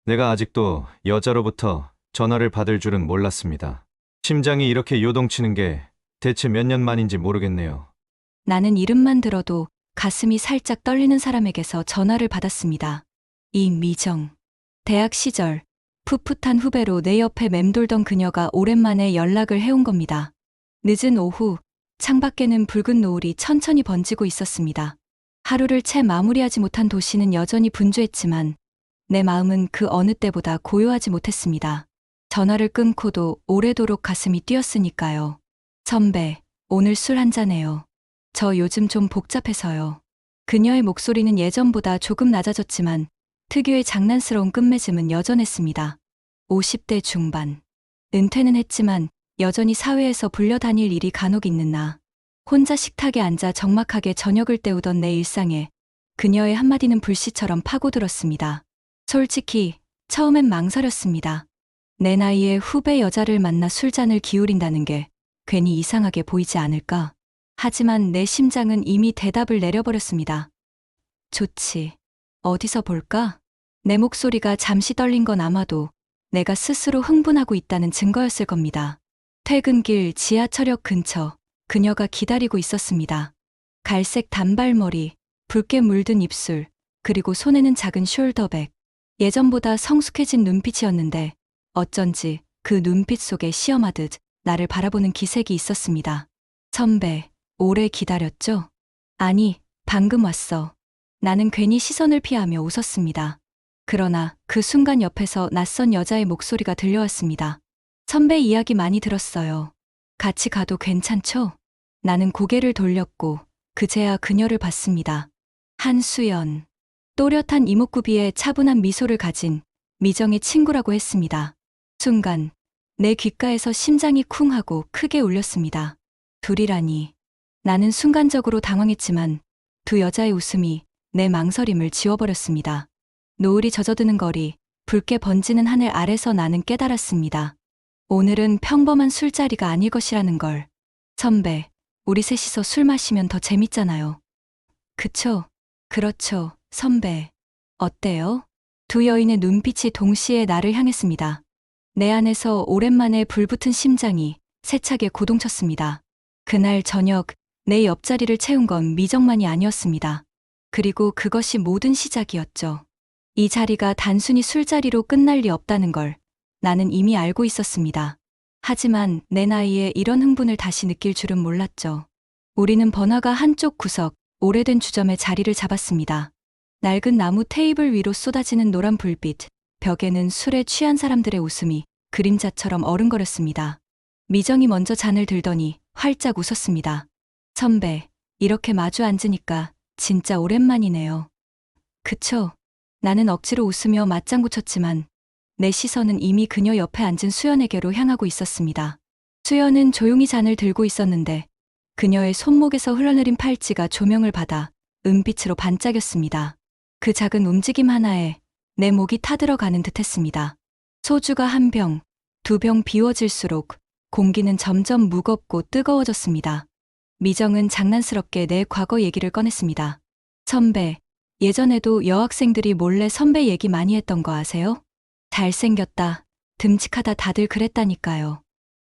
내가 아직도 여자로부터 전화를 받을 줄은 몰랐습니다. 심장이 이렇게 요동치는 게 대체 몇 년 만인지 모르겠네요. 나는 이름만 들어도 가슴이 살짝 떨리는 사람에게서 전화를 받았습니다. 이미정. 대학 시절 풋풋한 후배로 내 옆에 맴돌던 그녀가 오랜만에 연락을 해온 겁니다. 늦은 오후 창밖에는 붉은 노을이 천천히 번지고 있었습니다. 하루를 채 마무리하지 못한 도시는 여전히 분주했지만 내 마음은 그 어느 때보다 고요하지 못했습니다. 전화를 끊고도 오래도록 가슴이 뛰었으니까요. 선배, 오늘 술 한잔해요. 저 요즘 좀 복잡해서요. 그녀의 목소리는 예전보다 조금 낮아졌지만 특유의 장난스러운 끝맺음은 여전했습니다. 50대 중반. 은퇴는 했지만 여전히 사회에서 불려다닐 일이 간혹 있는 나. 혼자 식탁에 앉아 적막하게 저녁을 때우던 내 일상에 그녀의 한마디는 불씨처럼 파고들었습니다. 솔직히 처음엔 망설였습니다. 내 나이에 후배 여자를 만나 술잔을 기울인다는 게 괜히 이상하게 보이지 않을까? 하지만 내 심장은 이미 대답을 내려버렸습니다. 좋지. 어디서 볼까? 내 목소리가 잠시 떨린 건 아마도 내가 스스로 흥분하고 있다는 증거였을 겁니다. 퇴근길 지하철역 근처 그녀가 기다리고 있었습니다. 갈색 단발머리, 붉게 물든 입술, 그리고 손에는 작은 숄더백. 예전보다 성숙해진 눈빛이었는데 어쩐지 그 눈빛 속에 시험하듯 나를 바라보는 기색이 있었습니다. 선배, 오래 기다렸죠? 아니, 방금 왔어. 나는 괜히 시선을 피하며 웃었습니다. 그러나 그 순간 옆에서 낯선 여자의 목소리가 들려왔습니다. 선배 이야기 많이 들었어요. 같이 가도 괜찮죠? 나는 고개를 돌렸고 그제야 그녀를 봤습니다. 한수연. 또렷한 이목구비에 차분한 미소를 가진 미정의 친구라고 했습니다. 순간 내 귓가에서 심장이 쿵 하고 크게 울렸습니다. 둘이라니. 나는 순간적으로 당황했지만 두 여자의 웃음이 내 망설임을 지워버렸습니다. 노을이 젖어드는 거리, 붉게 번지는 하늘 아래서 나는 깨달았습니다. 오늘은 평범한 술자리가 아닐 것이라는 걸. 선배, 우리 셋이서 술 마시면 더 재밌잖아요. 그쵸? 그렇죠, 선배. 어때요? 두 여인의 눈빛이 동시에 나를 향했습니다. 내 안에서 오랜만에 불붙은 심장이 세차게 고동쳤습니다. 그날 저녁 내 옆자리를 채운 건 미정만이 아니었습니다. 그리고 그것이 모든 시작이었죠. 이 자리가 단순히 술자리로 끝날 리 없다는 걸 나는 이미 알고 있었습니다. 하지만 내 나이에 이런 흥분을 다시 느낄 줄은 몰랐죠. 우리는 번화가 한쪽 구석 오래된 주점에 자리를 잡았습니다. 낡은 나무 테이블 위로 쏟아지는 노란 불빛, 벽에는 술에 취한 사람들의 웃음이 그림자처럼 어른거렸습니다. 미정이 먼저 잔을 들더니 활짝 웃었습니다. 선배, 이렇게 마주 앉으니까 진짜 오랜만이네요. 그쵸? 나는 억지로 웃으며 맞장구 쳤지만 내 시선은 이미 그녀 옆에 앉은 수연에게로 향하고 있었습니다. 수연은 조용히 잔을 들고 있었는데 그녀의 손목에서 흘러내린 팔찌가 조명을 받아 은빛으로 반짝였습니다. 그 작은 움직임 하나에 내 목이 타들어가는 듯했습니다. 소주가 한 병, 두 병 비워질수록 공기는 점점 무겁고 뜨거워졌습니다. 미정은 장난스럽게 내 과거 얘기를 꺼냈습니다. 선배, 예전에도 여학생들이 몰래 선배 얘기 많이 했던 거 아세요? 잘생겼다, 듬직하다 다들 그랬다니까요.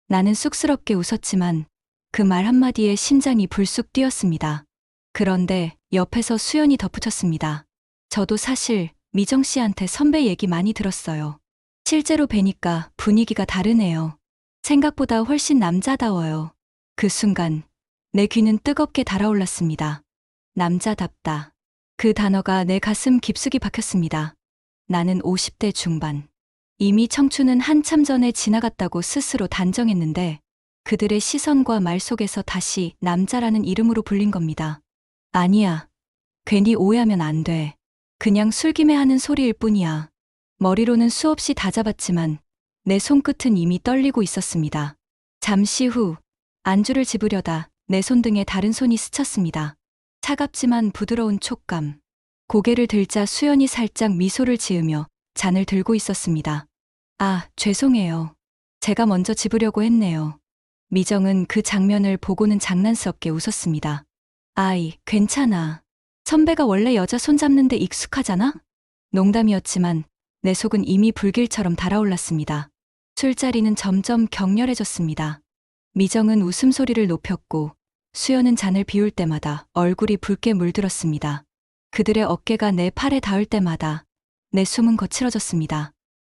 나는 쑥스럽게 웃었지만 그 말 한마디에 심장이 불쑥 뛰었습니다. 그런데 옆에서 수연이 덧붙였습니다. 저도 사실 미정 씨한테 선배 얘기 많이 들었어요. 실제로 뵈니까 분위기가 다르네요. 생각보다 훨씬 남자다워요. 그 순간 내 귀는 뜨겁게 달아올랐습니다. 남자답다. 그 단어가 내 가슴 깊숙이 박혔습니다. 나는 50대 중반. 이미 청춘은 한참 전에 지나갔다고 스스로 단정했는데 그들의 시선과 말 속에서 다시 남자라는 이름으로 불린 겁니다. 아니야. 괜히 오해하면 안 돼. 그냥 술김에 하는 소리일 뿐이야. 머리로는 수없이 다잡았지만 내 손끝은 이미 떨리고 있었습니다. 잠시 후 안주를 집으려다 내 손등에 다른 손이 스쳤습니다. 차갑지만 부드러운 촉감. 고개를 들자 수연이 살짝 미소를 지으며 잔을 들고 있었습니다. 아, 죄송해요. 제가 먼저 집으려고 했네요. 미정은 그 장면을 보고는 장난스럽게 웃었습니다. 아이, 괜찮아. 선배가 원래 여자 손잡는데 익숙하잖아? 농담이었지만 내 속은 이미 불길처럼 달아올랐습니다. 술자리는 점점 격렬해졌습니다. 미정은 웃음소리를 높였고 수연은 잔을 비울 때마다 얼굴이 붉게 물들었습니다. 그들의 어깨가 내 팔에 닿을 때마다 내 숨은 거칠어졌습니다.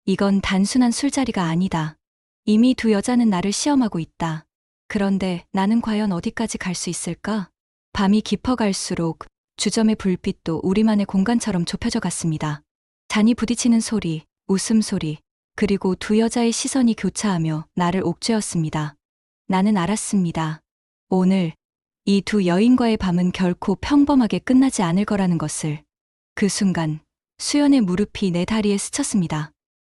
이건 단순한 술자리가 아니다. 이미 두 여자는 나를 시험하고 있다. 그런데 나는 과연 어디까지 갈 수 있을까? 밤이 깊어갈수록 주점의 불빛도 우리만의 공간처럼 좁혀져 갔습니다. 잔이 부딪히는 소리, 웃음소리, 그리고 두 여자의 시선이 교차하며 나를 옥죄었습니다. 나는 알았습니다. 오늘 이 두 여인과의 밤은 결코 평범하게 끝나지 않을 거라는 것을. 그 순간 수연의 무릎이 내 다리에 스쳤습니다.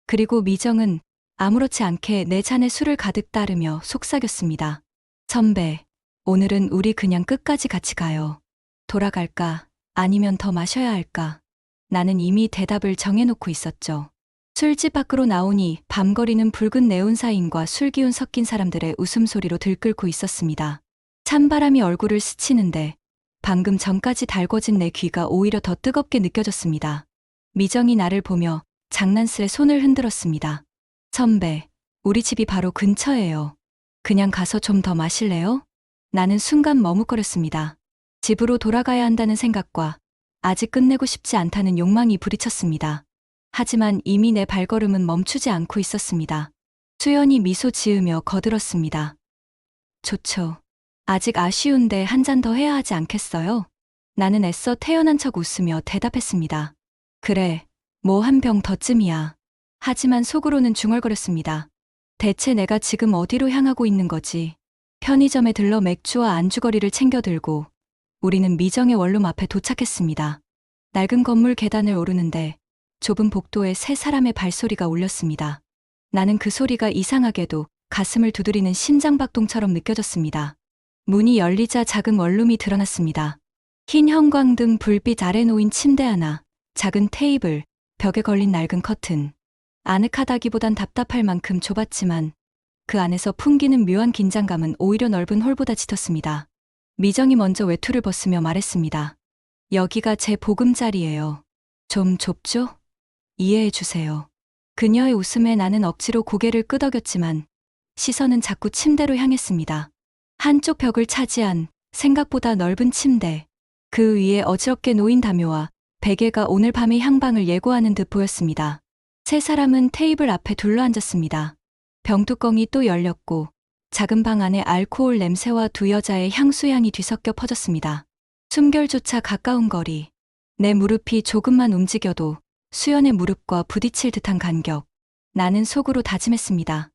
그리고 미정은 아무렇지 않게 내 잔에 술을 가득 따르며 속삭였습니다. 선배, 오늘은 우리 그냥 끝까지 같이 가요. 돌아갈까? 아니면 더 마셔야 할까? 나는 이미 대답을 정해놓고 있었죠. 술집 밖으로 나오니 밤거리는 붉은 네온사인과 술기운 섞인 사람들의 웃음소리로 들끓고 있었습니다. 찬바람이 얼굴을 스치는데 방금 전까지 달궈진 내 귀가 오히려 더 뜨겁게 느껴졌습니다. 미정이 나를 보며 장난스레 손을 흔들었습니다. 선배, 우리 집이 바로 근처예요. 그냥 가서 좀 더 마실래요? 나는 순간 머뭇거렸습니다. 집으로 돌아가야 한다는 생각과 아직 끝내고 싶지 않다는 욕망이 부딪혔습니다. 하지만 이미 내 발걸음은 멈추지 않고 있었습니다. 수연이 미소 지으며 거들었습니다. 좋죠. 아직 아쉬운데 한 잔 더 해야 하지 않겠어요? 나는 애써 태연한 척 웃으며 대답했습니다. 그래, 뭐 한 병 더쯤이야. 하지만 속으로는 중얼거렸습니다. 대체 내가 지금 어디로 향하고 있는 거지? 편의점에 들러 맥주와 안주거리를 챙겨 들고 우리는 미정의 원룸 앞에 도착했습니다. 낡은 건물 계단을 오르는데 좁은 복도에 세 사람의 발소리가 울렸습니다. 나는 그 소리가 이상하게도 가슴을 두드리는 심장박동처럼 느껴졌습니다. 문이 열리자 작은 원룸이 드러났습니다. 흰 형광등 불빛 아래 놓인 침대 하나, 작은 테이블, 벽에 걸린 낡은 커튼. 아늑하다기보단 답답할 만큼 좁았지만 그 안에서 풍기는 묘한 긴장감은 오히려 넓은 홀보다 짙었습니다. 미정이 먼저 외투를 벗으며 말했습니다. 여기가 제 보금자리예요. 좀 좁죠? 이해해 주세요. 그녀의 웃음에 나는 억지로 고개를 끄덕였지만 시선은 자꾸 침대로 향했습니다. 한쪽 벽을 차지한 생각보다 넓은 침대. 그 위에 어지럽게 놓인 담요와 베개가 오늘 밤의 향방을 예고하는 듯 보였습니다. 세 사람은 테이블 앞에 둘러앉았습니다. 병뚜껑이 또 열렸고 작은 방 안에 알코올 냄새와 두 여자의 향수향이 뒤섞여 퍼졌습니다. 숨결조차 가까운 거리. 내 무릎이 조금만 움직여도 수연의 무릎과 부딪힐 듯한 간격. 나는 속으로 다짐했습니다.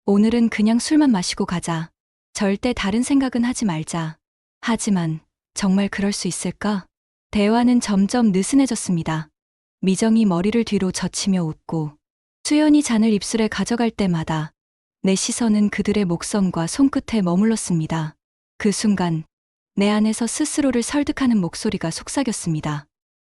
오늘은 그냥 술만 마시고 가자. 절대 다른 생각은 하지 말자. 하지만 정말 그럴 수 있을까? 대화는 점점 느슨해졌습니다. 미정이 머리를 뒤로 젖히며 웃고 수연이 잔을 입술에 가져갈 때마다 내 시선은 그들의 목선과 손끝에 머물렀습니다. 그 순간 내 안에서 스스로를 설득하는 목소리가 속삭였습니다.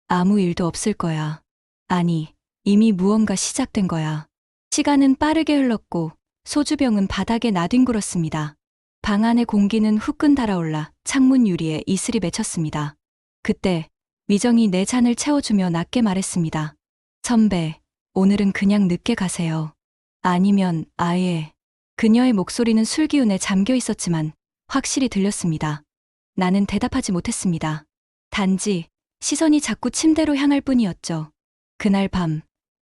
아무 일도 없을 거야. 아니, 이미 무언가 시작된 거야. 시간은 빠르게 흘렀고 소주병은 바닥에 나뒹굴었습니다. 방 안의 공기는 후끈 달아올라 창문 유리에 이슬이 맺혔습니다. 그때 미정이 내 잔을 채워주며 낮게 말했습니다. 선배, 오늘은 그냥 늦게 가세요. 아니면 아예. 그녀의 목소리는 술기운에 잠겨 있었지만 확실히 들렸습니다. 나는 대답하지 못했습니다. 단지 시선이 자꾸 침대로 향할 뿐이었죠. 그날 밤,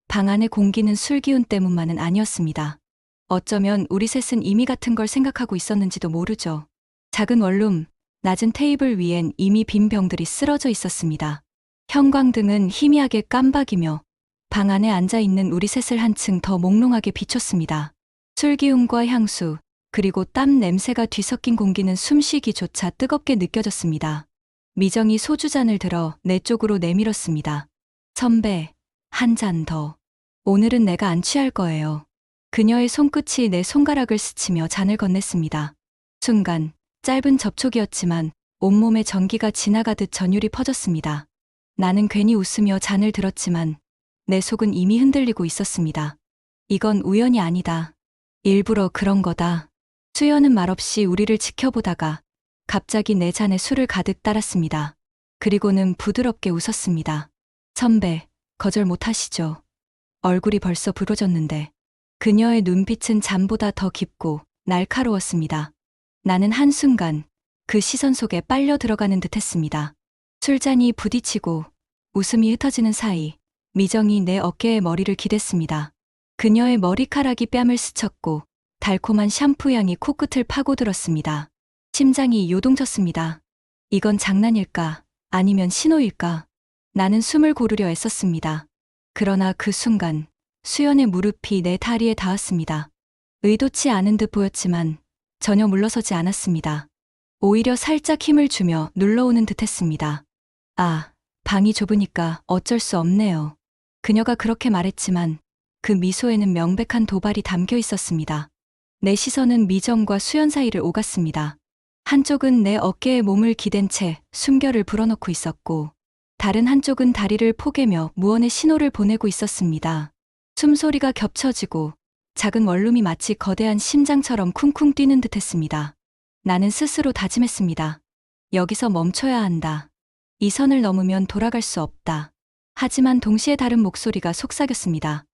방 안의 공기는 술기운 때문만은 아니었습니다. 어쩌면 우리 셋은 이미 같은 걸 생각하고 있었는지도 모르죠. 작은 원룸, 낮은 테이블 위엔 이미 빈 병들이 쓰러져 있었습니다. 형광등은 희미하게 깜박이며 방 안에 앉아있는 우리 셋을 한층 더 몽롱하게 비췄습니다. 술기운과 향수, 그리고 땀 냄새가 뒤섞인 공기는 숨쉬기조차 뜨겁게 느껴졌습니다. 미정이 소주잔을 들어 내 쪽으로 내밀었습니다. 선배, 한 잔 더. 오늘은 내가 안 취할 거예요. 그녀의 손끝이 내 손가락을 스치며 잔을 건넸습니다. 순간, 짧은 접촉이었지만 온몸에 전기가 지나가듯 전율이 퍼졌습니다. 나는 괜히 웃으며 잔을 들었지만 내 속은 이미 흔들리고 있었습니다. 이건 우연이 아니다. 일부러 그런 거다. 수연은 말없이 우리를 지켜보다가 갑자기 내 잔에 술을 가득 따랐습니다. 그리고는 부드럽게 웃었습니다. 선배, 거절 못하시죠? 얼굴이 벌써 부러졌는데 그녀의 눈빛은 잠보다 더 깊고 날카로웠습니다. 나는 한순간 그 시선 속에 빨려 들어가는 듯 했습니다. 술잔이 부딪히고 웃음이 흩어지는 사이 미정이 내 어깨에 머리를 기댔습니다. 그녀의 머리카락이 뺨을 스쳤고 달콤한 샴푸 향이 코끝을 파고들었습니다. 심장이 요동쳤습니다. 이건 장난일까? 아니면 신호일까? 나는 숨을 고르려 애썼습니다. 그러나 그 순간 수연의 무릎이 내 다리에 닿았습니다. 의도치 않은 듯 보였지만 전혀 물러서지 않았습니다. 오히려 살짝 힘을 주며 눌러오는 듯 했습니다. 아, 방이 좁으니까 어쩔 수 없네요. 그녀가 그렇게 말했지만 그 미소에는 명백한 도발이 담겨 있었습니다. 내 시선은 미정과 수연 사이를 오갔습니다. 한쪽은 내 어깨에 몸을 기댄 채 숨결을 불어넣고 있었고 다른 한쪽은 다리를 포개며 무언의 신호를 보내고 있었습니다. 숨소리가 겹쳐지고 작은 원룸이 마치 거대한 심장처럼 쿵쿵 뛰는 듯 했습니다. 나는 스스로 다짐했습니다. 여기서 멈춰야 한다. 이 선을 넘으면 돌아갈 수 없다. 하지만 동시에 다른 목소리가 속삭였습니다.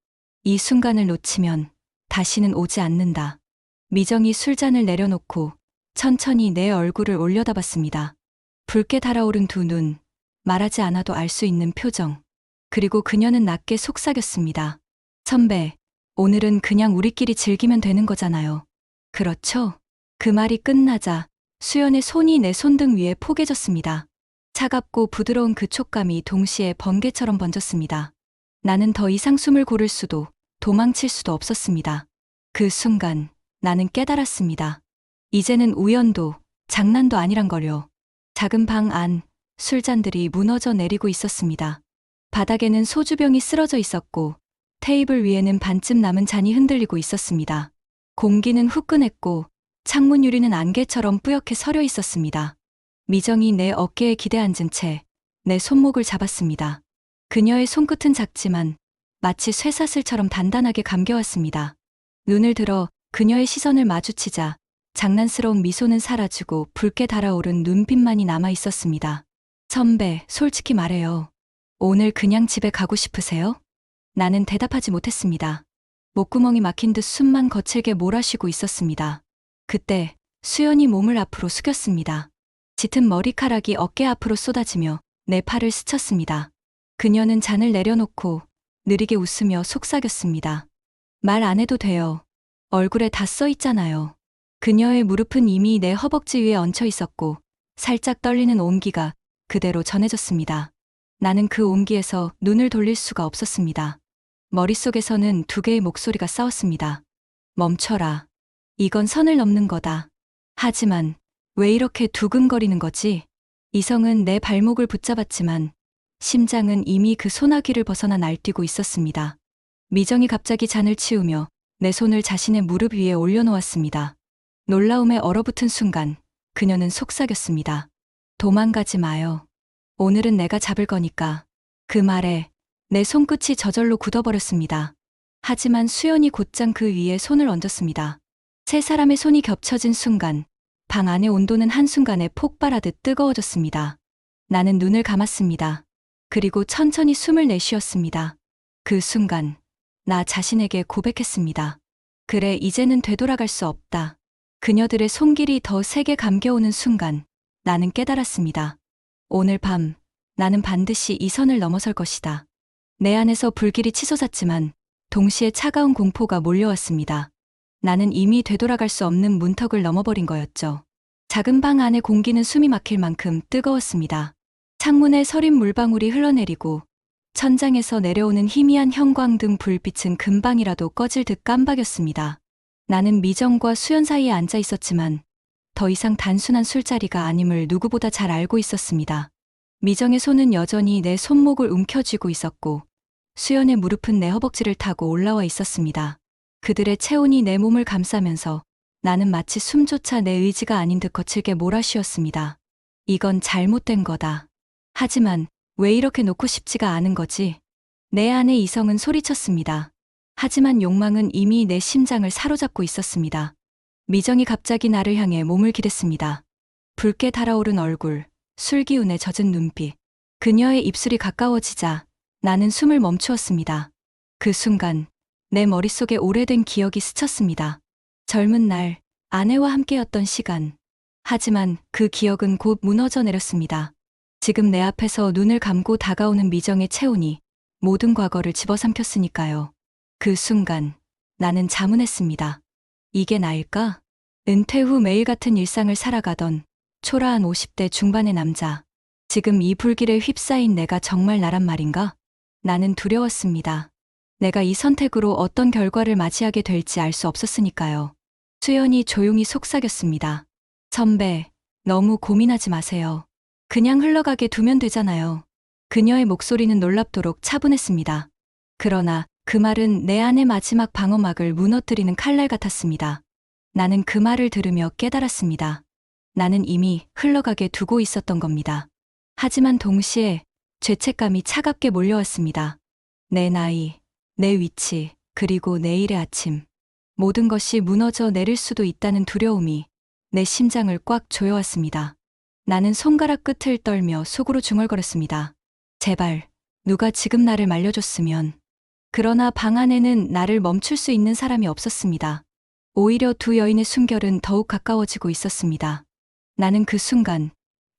이 순간을 놓치면 다시는 오지 않는다. 미정이 술잔을 내려놓고 천천히 내 얼굴을 올려다봤습니다. 붉게 달아오른 두 눈, 말하지 않아도 알 수 있는 표정. 그리고 그녀는 낮게 속삭였습니다. 선배, 오늘은 그냥 우리끼리 즐기면 되는 거잖아요. 그렇죠? 그 말이 끝나자 수연의 손이 내 손등 위에 포개졌습니다. 차갑고 부드러운 그 촉감이 동시에 번개처럼 번졌습니다. 나는 더 이상 숨을 고를 수도 도망칠 수도 없었습니다. 그 순간 나는 깨달았습니다. 이제는 우연도 장난도 아니란 걸요. 작은 방 안 술잔들이 무너져 내리고 있었습니다. 바닥에는 소주병이 쓰러져 있었고 테이블 위에는 반쯤 남은 잔이 흔들리고 있었습니다. 공기는 후끈했고 창문 유리는 안개처럼 뿌옇게 서려 있었습니다. 미정이 내 어깨에 기대앉은 채 내 손목을 잡았습니다. 그녀의 손끝은 작지만 마치 쇠사슬처럼 단단하게 감겨왔습니다. 눈을 들어 그녀의 시선을 마주치자 장난스러운 미소는 사라지고 붉게 달아오른 눈빛만이 남아 있었습니다. 선배, 솔직히 말해요. 오늘 그냥 집에 가고 싶으세요? 나는 대답하지 못했습니다. 목구멍이 막힌 듯 숨만 거칠게 몰아쉬고 있었습니다. 그때 수연이 몸을 앞으로 숙였습니다. 짙은 머리카락이 어깨 앞으로 쏟아지며 내 팔을 스쳤습니다. 그녀는 잔을 내려놓고 느리게 웃으며 속삭였습니다. 말 안 해도 돼요. 얼굴에 다 써 있잖아요. 그녀의 무릎은 이미 내 허벅지 위에 얹혀 있었고 살짝 떨리는 온기가 그대로 전해졌습니다. 나는 그 온기에서 눈을 돌릴 수가 없었습니다. 머릿속에서는 두 개의 목소리가 싸웠습니다. 멈춰라. 이건 선을 넘는 거다. 하지만 왜 이렇게 두근거리는 거지? 이성은 내 발목을 붙잡았지만 심장은 이미 그 소나기를 벗어나 날뛰고 있었습니다. 미정이 갑자기 잔을 치우며 내 손을 자신의 무릎 위에 올려놓았습니다. 놀라움에 얼어붙은 순간 그녀는 속삭였습니다. 도망가지 마요. 오늘은 내가 잡을 거니까. 그 말에 내 손끝이 저절로 굳어버렸습니다. 하지만 수연이 곧장 그 위에 손을 얹었습니다. 세 사람의 손이 겹쳐진 순간 방 안의 온도는 한순간에 폭발하듯 뜨거워졌습니다. 나는 눈을 감았습니다. 그리고 천천히 숨을 내쉬었습니다. 그 순간 나 자신에게 고백했습니다. 그래, 이제는 되돌아갈 수 없다. 그녀들의 손길이 더 세게 감겨오는 순간 나는 깨달았습니다. 오늘 밤 나는 반드시 이 선을 넘어설 것이다. 내 안에서 불길이 치솟았지만 동시에 차가운 공포가 몰려왔습니다. 나는 이미 되돌아갈 수 없는 문턱을 넘어버린 거였죠. 작은 방 안의 공기는 숨이 막힐 만큼 뜨거웠습니다. 창문에 서린 물방울이 흘러내리고 천장에서 내려오는 희미한 형광등 불빛은 금방이라도 꺼질 듯 깜박였습니다. 나는 미정과 수연 사이에 앉아 있었지만 더 이상 단순한 술자리가 아님을 누구보다 잘 알고 있었습니다. 미정의 손은 여전히 내 손목을 움켜쥐고 있었고 수연의 무릎은 내 허벅지를 타고 올라와 있었습니다. 그들의 체온이 내 몸을 감싸면서 나는 마치 숨조차 내 의지가 아닌 듯 거칠게 몰아쉬었습니다. 이건 잘못된 거다. 하지만 왜 이렇게 놓고 싶지가 않은 거지? 내 안의 이성은 소리쳤습니다. 하지만 욕망은 이미 내 심장을 사로잡고 있었습니다. 미정이 갑자기 나를 향해 몸을 기댔습니다. 붉게 달아오른 얼굴, 술기운에 젖은 눈빛. 그녀의 입술이 가까워지자 나는 숨을 멈추었습니다. 그 순간 내 머릿속에 오래된 기억이 스쳤습니다. 젊은 날 아내와 함께였던 시간. 하지만 그 기억은 곧 무너져 내렸습니다. 지금 내 앞에서 눈을 감고 다가오는 미정의 체온이 모든 과거를 집어삼켰으니까요. 그 순간 나는 자문했습니다. 이게 나일까? 은퇴 후 매일 같은 일상을 살아가던 초라한 50대 중반의 남자. 지금 이 불길에 휩싸인 내가 정말 나란 말인가? 나는 두려웠습니다. 내가 이 선택으로 어떤 결과를 맞이하게 될지 알 수 없었으니까요. 수연이 조용히 속삭였습니다. 선배, 너무 고민하지 마세요. 그냥 흘러가게 두면 되잖아요. 그녀의 목소리는 놀랍도록 차분했습니다. 그러나 그 말은 내 안의 마지막 방어막을 무너뜨리는 칼날 같았습니다. 나는 그 말을 들으며 깨달았습니다. 나는 이미 흘러가게 두고 있었던 겁니다. 하지만 동시에 죄책감이 차갑게 몰려왔습니다. 내 나이, 내 위치, 그리고 내일의 아침. 모든 것이 무너져 내릴 수도 있다는 두려움이 내 심장을 꽉 조여왔습니다. 나는 손가락 끝을 떨며 속으로 중얼거렸습니다. 제발, 누가 지금 나를 말려줬으면. 그러나 방 안에는 나를 멈출 수 있는 사람이 없었습니다. 오히려 두 여인의 숨결은 더욱 가까워지고 있었습니다. 나는 그 순간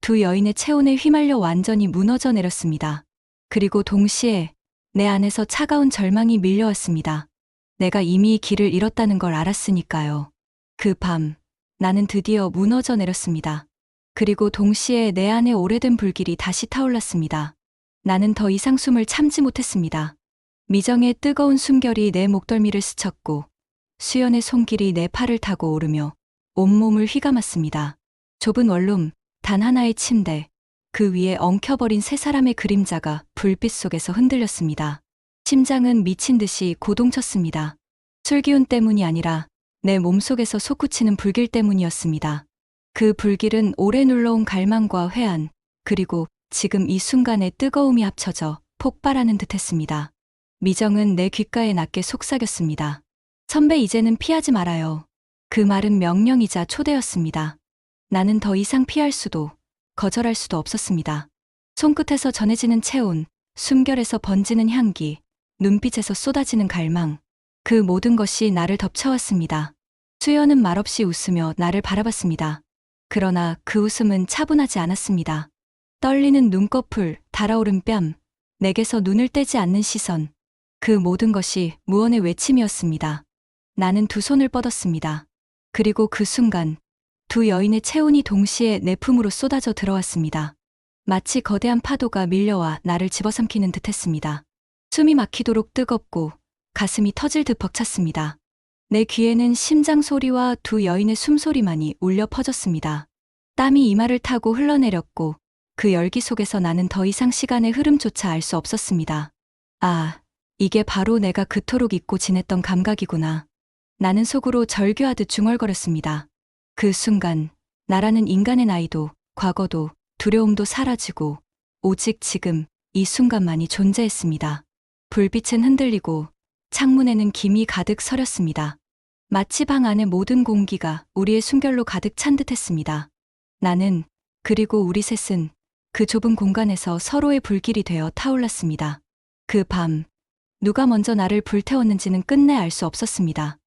두 여인의 체온에 휘말려 완전히 무너져 내렸습니다. 그리고 동시에 내 안에서 차가운 절망이 밀려왔습니다. 내가 이미 길을 잃었다는 걸 알았으니까요. 그 밤, 나는 드디어 무너져 내렸습니다. 그리고 동시에 내 안에 오래된 불길이 다시 타올랐습니다. 나는 더 이상 숨을 참지 못했습니다. 미정의 뜨거운 숨결이 내 목덜미를 스쳤고 수연의 손길이 내 팔을 타고 오르며 온몸을 휘감았습니다. 좁은 원룸, 단 하나의 침대, 그 위에 엉켜버린 세 사람의 그림자가 불빛 속에서 흔들렸습니다. 심장은 미친 듯이 고동쳤습니다. 술기운 때문이 아니라 내 몸속에서 솟구치는 불길 때문이었습니다. 그 불길은 오래 눌러온 갈망과 회한, 그리고 지금 이 순간의 뜨거움이 합쳐져 폭발하는 듯했습니다. 미정은 내 귓가에 낮게 속삭였습니다. 선배, 이제는 피하지 말아요. 그 말은 명령이자 초대였습니다. 나는 더 이상 피할 수도 거절할 수도 없었습니다. 손끝에서 전해지는 체온, 숨결에서 번지는 향기, 눈빛에서 쏟아지는 갈망, 그 모든 것이 나를 덮쳐왔습니다. 수연은 말없이 웃으며 나를 바라봤습니다. 그러나 그 웃음은 차분하지 않았습니다. 떨리는 눈꺼풀, 달아오른 뺨, 내게서 눈을 떼지 않는 시선, 그 모든 것이 무언의 외침이었습니다. 나는 두 손을 뻗었습니다. 그리고 그 순간 두 여인의 체온이 동시에 내 품으로 쏟아져 들어왔습니다. 마치 거대한 파도가 밀려와 나를 집어삼키는 듯했습니다. 숨이 막히도록 뜨겁고 가슴이 터질 듯 벅찼습니다. 내 귀에는 심장 소리와 두 여인의 숨소리만이 울려 퍼졌습니다. 땀이 이마를 타고 흘러내렸고 그 열기 속에서 나는 더 이상 시간의 흐름조차 알 수 없었습니다. 아, 이게 바로 내가 그토록 잊고 지냈던 감각이구나. 나는 속으로 절규하듯 중얼거렸습니다. 그 순간 나라는 인간의 나이도 과거도 두려움도 사라지고 오직 지금 이 순간만이 존재했습니다. 불빛은 흔들리고 창문에는 김이 가득 서렸습니다. 마치 방 안의 모든 공기가 우리의 숨결로 가득 찬 듯했습니다. 나는, 그리고 우리 셋은 그 좁은 공간에서 서로의 불길이 되어 타올랐습니다. 그 밤, 누가 먼저 나를 불태웠는지는 끝내 알 수 없었습니다.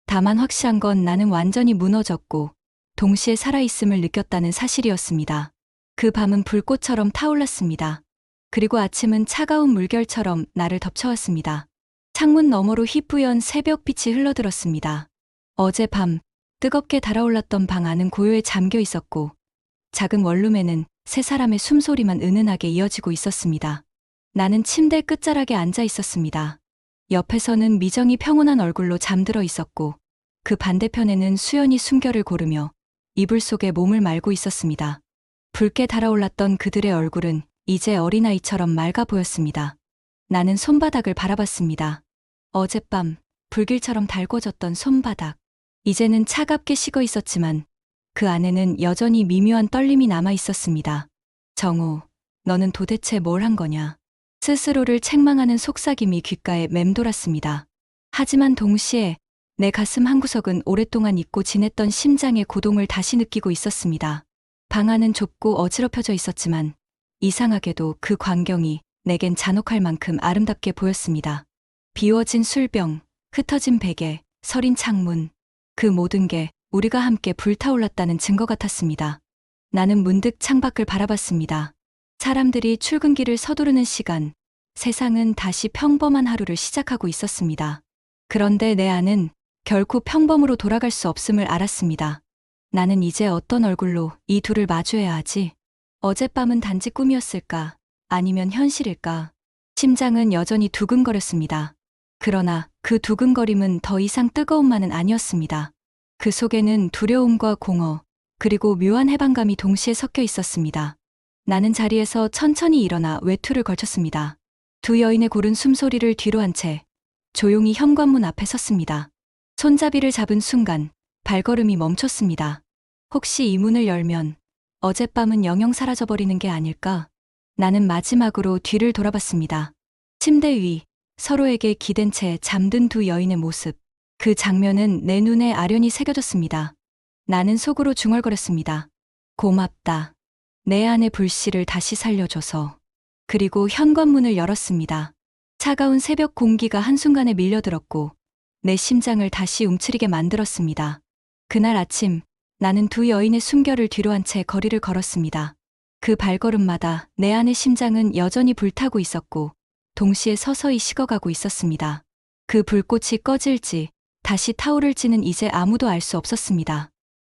다만 확실한 건 나는 완전히 무너졌고 동시에 살아있음을 느꼈다는 사실이었습니다. 그 밤은 불꽃처럼 타올랐습니다. 그리고 아침은 차가운 물결처럼 나를 덮쳐왔습니다. 창문 너머로 희뿌연 새벽빛이 흘러들었습니다. 어젯밤 뜨겁게 달아올랐던 방 안은 고요에 잠겨 있었고 작은 원룸에는 세 사람의 숨소리만 은은하게 이어지고 있었습니다. 나는 침대 끝자락에 앉아 있었습니다. 옆에서는 미정이 평온한 얼굴로 잠들어 있었고 그 반대편에는 수연이 숨결을 고르며 이불 속에 몸을 말고 있었습니다. 붉게 달아올랐던 그들의 얼굴은 이제 어린아이처럼 맑아 보였습니다. 나는 손바닥을 바라봤습니다. 어젯밤 불길처럼 달궈졌던 손바닥. 이제는 차갑게 식어 있었지만 그 안에는 여전히 미묘한 떨림이 남아 있었습니다. 정우, 너는 도대체 뭘 한 거냐? 스스로를 책망하는 속삭임이 귓가에 맴돌았습니다. 하지만 동시에 내 가슴 한구석은 오랫동안 잊고 지냈던 심장의 고동을 다시 느끼고 있었습니다. 방 안은 좁고 어지럽혀져 있었지만 이상하게도 그 광경이 내겐 잔혹할 만큼 아름답게 보였습니다. 비워진 술병, 흩어진 베개, 서린 창문. 그 모든 게 우리가 함께 불타올랐다는 증거 같았습니다. 나는 문득 창밖을 바라봤습니다. 사람들이 출근길을 서두르는 시간, 세상은 다시 평범한 하루를 시작하고 있었습니다. 그런데 내 안은 결코 평범으로 돌아갈 수 없음을 알았습니다. 나는 이제 어떤 얼굴로 이 둘을 마주해야 하지? 어젯밤은 단지 꿈이었을까? 아니면 현실일까? 심장은 여전히 두근거렸습니다. 그러나 그 두근거림은 더 이상 뜨거움만은 아니었습니다. 그 속에는 두려움과 공허, 그리고 묘한 해방감이 동시에 섞여 있었습니다. 나는 자리에서 천천히 일어나 외투를 걸쳤습니다. 두 여인의 고른 숨소리를 뒤로 한 채 조용히 현관문 앞에 섰습니다. 손잡이를 잡은 순간 발걸음이 멈췄습니다. 혹시 이 문을 열면 어젯밤은 영영 사라져버리는 게 아닐까? 나는 마지막으로 뒤를 돌아봤습니다. 침대 위, 서로에게 기댄 채 잠든 두 여인의 모습. 그 장면은 내 눈에 아련히 새겨졌습니다. 나는 속으로 중얼거렸습니다. 고맙다. 내 안의 불씨를 다시 살려줘서. 그리고 현관문을 열었습니다. 차가운 새벽 공기가 한순간에 밀려들었고 내 심장을 다시 움츠리게 만들었습니다. 그날 아침 나는 두 여인의 숨결을 뒤로 한 채 거리를 걸었습니다. 그 발걸음마다 내 안의 심장은 여전히 불타고 있었고 동시에 서서히 식어가고 있었습니다. 그 불꽃이 꺼질지 다시 타오를지는 이제 아무도 알 수 없었습니다.